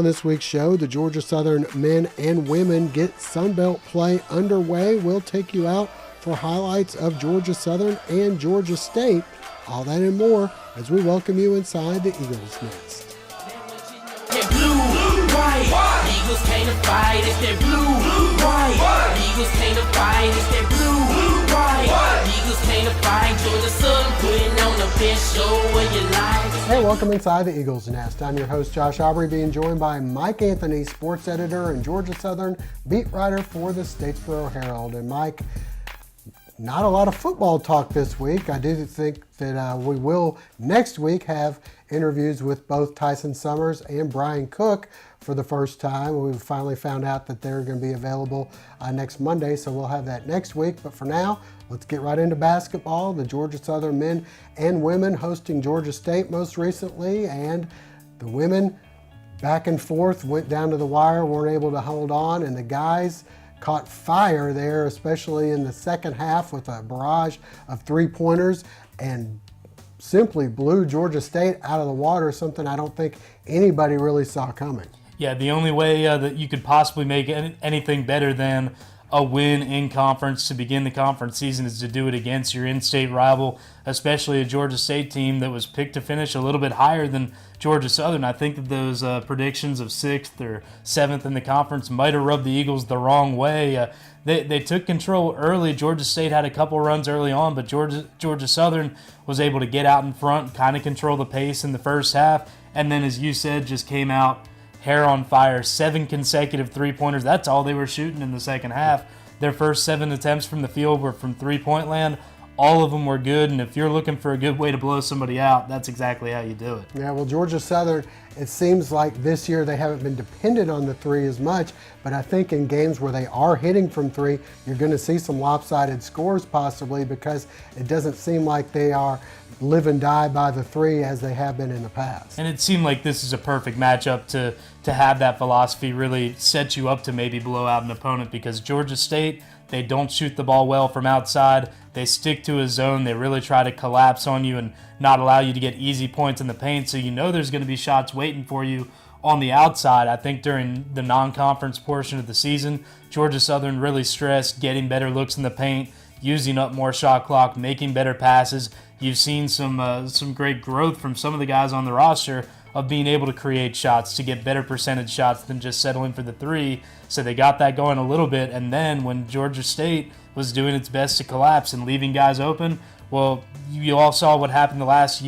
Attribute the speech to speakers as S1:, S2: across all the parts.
S1: On this week's show, the Georgia Southern men and women get Sunbelt play underway. We'll take you out for highlights of Georgia Southern and Georgia State. All that and more as we welcome you inside the Eagles Nest.
S2: That blue, white, Eagles came to fight. It's that blue, white, Eagles came to fight. It's that blue, white, Eagles came to fight. Georgia Southern putting on the best show of your life.
S1: Hey, welcome inside the Eagles Nest. I'm your host, Josh Aubrey, being joined by Mike Anthony, sports editor and Georgia Southern beat writer for the Statesboro Herald. And Mike, not a lot of football talk this week. I do think that we will next week have interviews with both Tyson Summers and Brian Cook for the first time. We finally found out that they're going to be available next Monday, so we'll have that next week. But for now, let's get right into basketball. The Georgia Southern men and women hosting Georgia State most recently, and the women back and forth, went down to the wire, weren't able to hold on, and the guys caught fire there, especially in the second half with a barrage of three-pointers and simply blew Georgia State out of the water, something I don't think anybody really saw coming.
S3: Yeah, the only way that you could possibly make anything better than a win in conference to begin the conference season is to do it against your in-state rival, especially a Georgia State team that was picked to finish a little bit higher than Georgia Southern. I think that those predictions of 6th or 7th in the conference might have rubbed the Eagles the wrong way. They took control early. Georgia State had a couple runs early on, but Georgia Southern was able to get out in front, kind of control the pace in the first half, and then, as you said, just came out hair on fire. 7 consecutive three-pointers. That's all they were shooting in the second half. Their first 7 attempts from the field were from three-point land. All of them were good, and if you're looking for a good way to blow somebody out, that's exactly how you do it.
S1: Yeah, well, Georgia Southern, it seems like this year they haven't been dependent on the three as much, but I think in games where they are hitting from three, you're going to see some lopsided scores possibly, because it doesn't seem like they are live and die by the three as they have been in the past.
S3: And it seemed like this is a perfect matchup to have that philosophy really set you up to maybe blow out an opponent, because Georgia State, they don't shoot the ball well from outside. They stick to a zone. They really try to collapse on you and not allow you to get easy points in the paint, so you know there's going to be shots waiting for you on the outside. I think during the non-conference portion of the season, Georgia Southern really stressed getting better looks in the paint, using up more shot clock, making better passes. You've seen some great growth from some of the guys on the roster of being able to create shots, to get better percentage shots than just settling for the three. So they got that going a little bit, and then when Georgia State was doing its best to collapse and leaving guys open, well, you all saw what happened the last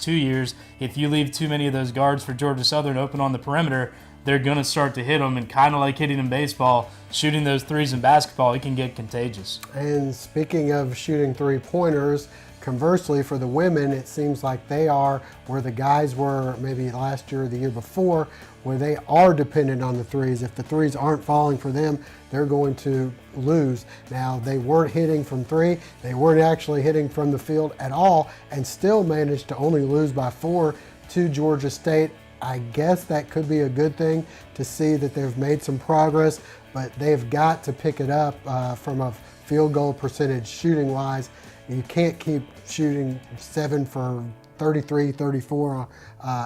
S3: 2 years. If you leave too many of those guards for Georgia Southern open on the perimeter, they're going to start to hit them, and kind of like hitting in baseball, shooting those threes in basketball, it can get contagious.
S1: And speaking of shooting three-pointers, conversely, for the women, it seems like they are where the guys were maybe last year or the year before, where they are dependent on the threes. If the threes aren't falling for them, they're going to lose. Now, they weren't hitting from three. They weren't actually hitting from the field at all, and still managed to only lose by 4 to Georgia State. I guess that could be a good thing to see that they've made some progress, but they've got to pick it up from a field goal percentage shooting-wise. You can't keep shooting 7 for 33, 34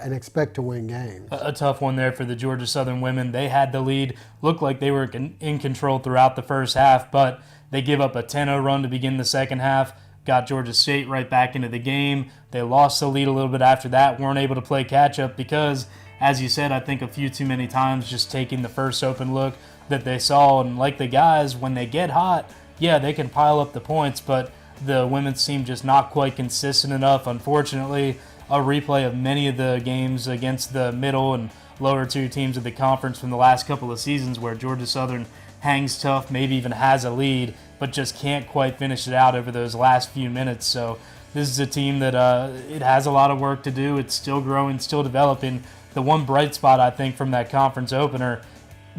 S1: and expect to win games.
S3: A tough one there for the Georgia Southern women. They had the lead, looked like they were in control throughout the first half, but they give up a 10-0 run to begin the second half, got Georgia State right back into the game. They lost the lead a little bit after that, weren't able to play catch-up because, as you said, I think a few too many times just taking the first open look that they saw. And like the guys, when they get hot, yeah, they can pile up the points, but the women's team just not quite consistent enough. Unfortunately, a replay of many of the games against the middle and lower tier teams of the conference from the last couple of seasons where Georgia Southern hangs tough, maybe even has a lead, but just can't quite finish it out over those last few minutes. So this is a team that it has a lot of work to do. It's still growing, still developing. The one bright spot, I think, from that conference opener,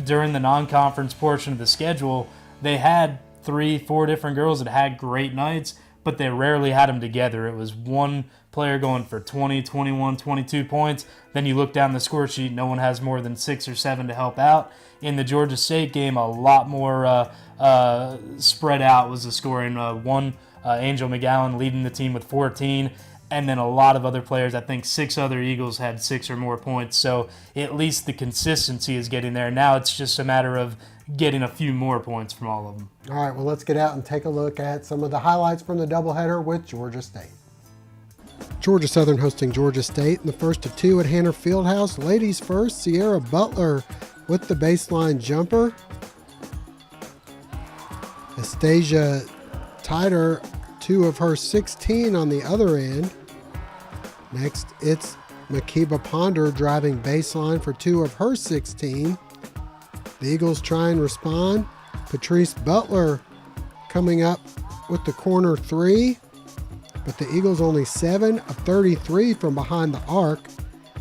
S3: during the non-conference portion of the schedule, they had 3-4 different girls that had great nights, but they rarely had them together. It was one player going for 20, 21, 22 points. Then you look down the score sheet, no one has more than 6 or 7 to help out. In the Georgia State game, a lot more spread out was the scoring. Angel McGowan leading the team with 14. and then a lot of other players. I think 6 other Eagles had 6 or more points. So at least the consistency is getting there. Now it's just a matter of getting a few more points from all of them.
S1: All right, well, let's get out and take a look at some of the highlights from the doubleheader with Georgia State. Georgia Southern hosting Georgia State in the first of 2 at Hanner Fieldhouse. Ladies first, Sierra Butler with the baseline jumper. Astasia Tider, 2 of her 16 on the other end. Next, it's Makiba Ponder driving baseline for 2 of her 16. The Eagles try and respond. Patrice Butler coming up with the corner 3, but the Eagles only 7 of 33 from behind the arc.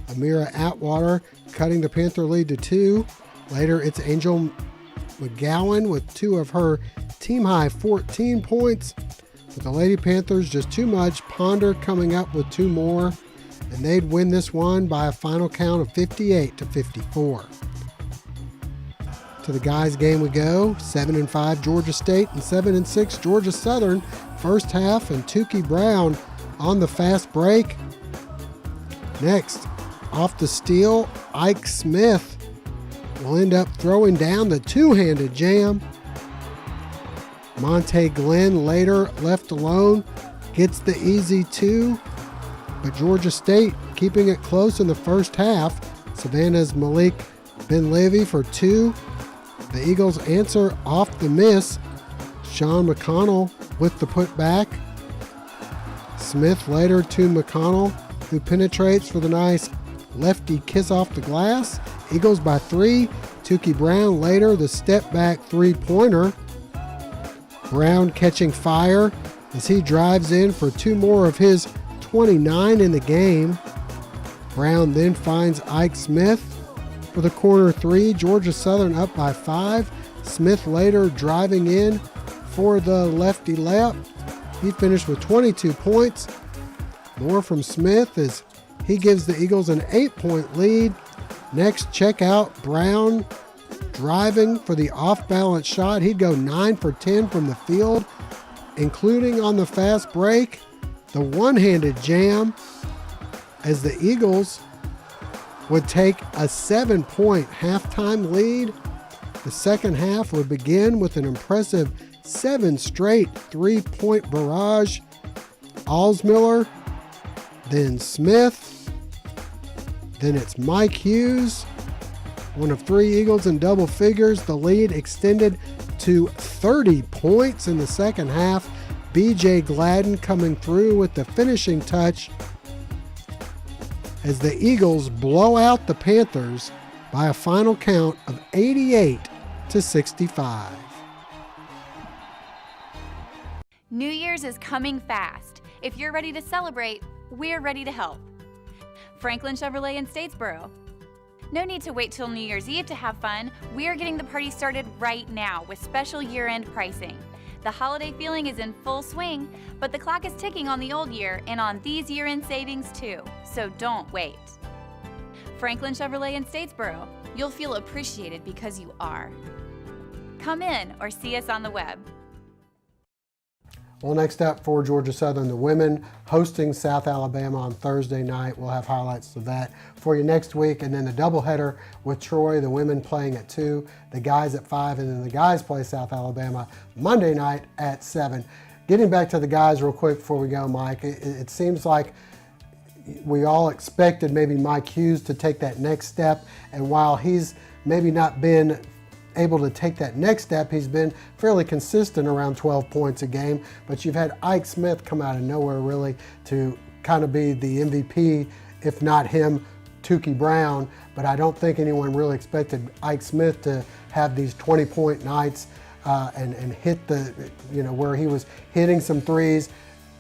S1: Amira Atwater cutting the Panther lead to 2. Later, it's Angel McGowan with 2 of her team-high 14 points. But the Lady Panthers just too much. Ponder coming up with 2 more, and they'd win this one by a final count of 58-54. To the guys' game we go. 7-5 Georgia State and 7-6 Georgia Southern. First half, and Tukey Brown on the fast break. Next, off the steal, Ike Smith will end up throwing down the two-handed jam. Monte Glenn later left alone, gets the easy 2, but Georgia State keeping it close in the first half. Savannah's Malik Ben-Levy for 2. The Eagles answer off the miss. Sean McConnell with the putback. Smith later to McConnell, who penetrates for the nice lefty kiss off the glass. Eagles by 3. Tukey Brown later, the step back 3-pointer. Brown catching fire as he drives in for 2 more of his 29 in the game. Brown then finds Ike Smith for the corner 3. Georgia Southern up by 5. Smith later driving in for the lefty layup. He finished with 22 points. More from Smith as he gives the Eagles an 8-point lead. Next, check out Brown driving for the off-balance shot. He'd go 9 for 10 from the field, including on the fast break, the one-handed jam, as the Eagles would take a 7-point halftime lead. The second half would begin with an impressive 7 straight 3-point barrage. Alsmiller, then Smith, then it's Mike Hughes, one of 3 Eagles in double figures. The lead extended to 30 points in the second half. BJ Gladden coming through with the finishing touch as the Eagles blow out the Panthers by a final count of 88-65.
S4: New Year's is coming fast. If you're ready to celebrate, we're ready to help. Franklin Chevrolet in Statesboro. No need to wait till New Year's Eve to have fun. We're getting the party started right now with special year-end pricing. The holiday feeling is in full swing, but the clock is ticking on the old year and on these year-end savings too, so don't wait. Franklin Chevrolet in Statesboro. You'll feel appreciated because you are. Come in or see us on the web.
S1: Well, next up for Georgia Southern, the women hosting South Alabama on Thursday night. We'll have highlights of that for you next week. And then the doubleheader with Troy, the women playing at 2, the guys at 5, and then the guys play South Alabama Monday night at 7. Getting back to the guys real quick before we go, Mike, it seems like we all expected maybe Mike Hughes to take that next step. And while he's maybe not been able to take that next step, he's been fairly consistent around 12 points a game. But you've had Ike Smith come out of nowhere really to kind of be the MVP, if not him, Tukey Brown. But I don't think anyone really expected Ike Smith to have these 20-point nights and hit the, where he was hitting some threes,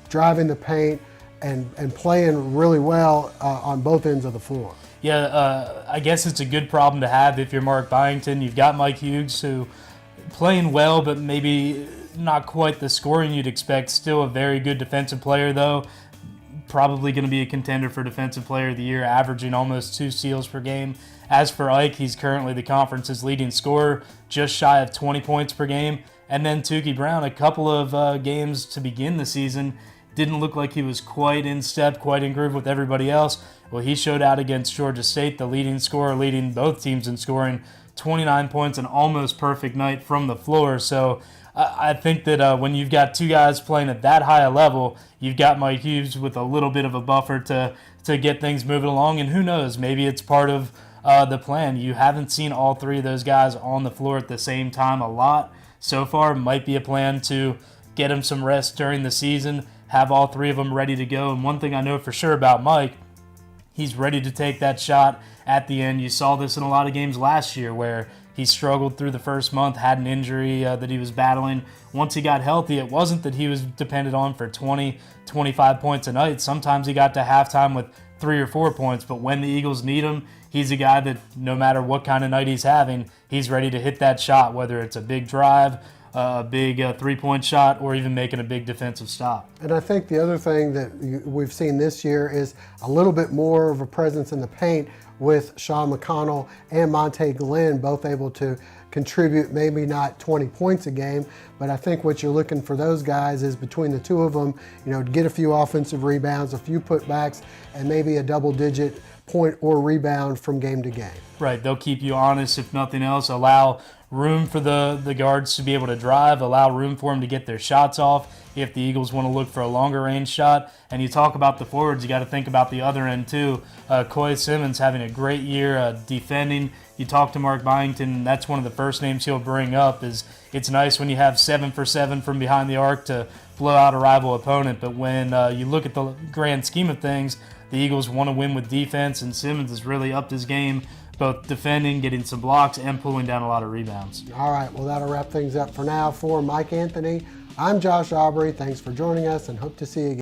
S1: driving the paint, and playing really well on both ends of the floor.
S3: Yeah, I guess it's a good problem to have if you're Mark Byington. You've got Mike Hughes, who playing well, but maybe not quite the scoring you'd expect. Still a very good defensive player, though. Probably going to be a contender for Defensive Player of the Year, averaging almost 2 steals per game. As for Ike, he's currently the conference's leading scorer, just shy of 20 points per game. And then Tukey Brown, a couple of games to begin the season, didn't look like he was quite in step, quite in groove with everybody else. Well, he showed out against Georgia State, the leading scorer, leading both teams in scoring, 29 points, an almost perfect night from the floor. So I think that when you've got two guys playing at that high a level, you've got Mike Hughes with a little bit of a buffer to get things moving along. And who knows, maybe it's part of the plan. You haven't seen all three of those guys on the floor at the same time a lot so far. Might be a plan to get him some rest during the season, have all three of them ready to go. And one thing I know for sure about Mike, he's ready to take that shot at the end. You saw this in a lot of games last year where he struggled through the first month, had an injury that he was battling. Once he got healthy, it wasn't that he was depended on for 20, 25 points a night. Sometimes he got to halftime with 3 or 4 points, but when the Eagles need him, he's a guy that no matter what kind of night he's having, he's ready to hit that shot, whether it's a big drive, a big three-point shot, or even making a big defensive stop.
S1: And I think the other thing that we've seen this year is a little bit more of a presence in the paint with Sean McConnell and Monte Glenn, both able to contribute, maybe not 20 points a game, but I think what you're looking for those guys is between the two of them, to get a few offensive rebounds, a few putbacks, and maybe a double-digit point or rebound from game to game.
S3: Right, they'll keep you honest, if nothing else, allow room for the guards to be able to drive, allow room for them to get their shots off if the Eagles want to look for a longer range shot. And you talk about the forwards, you got to think about the other end too. Coy Simmons having a great year defending. You talk to Mark Byington, that's one of the first names he'll bring up. Is it's nice when you have 7 for 7 from behind the arc to blow out a rival opponent, but when you look at the grand scheme of things, the Eagles want to win with defense, and Simmons has really upped his game, both defending, getting some blocks, and pulling down a lot of rebounds.
S1: All right, well, that'll wrap things up for now. For Mike Anthony, I'm Josh Aubrey. Thanks for joining us, and hope to see you again.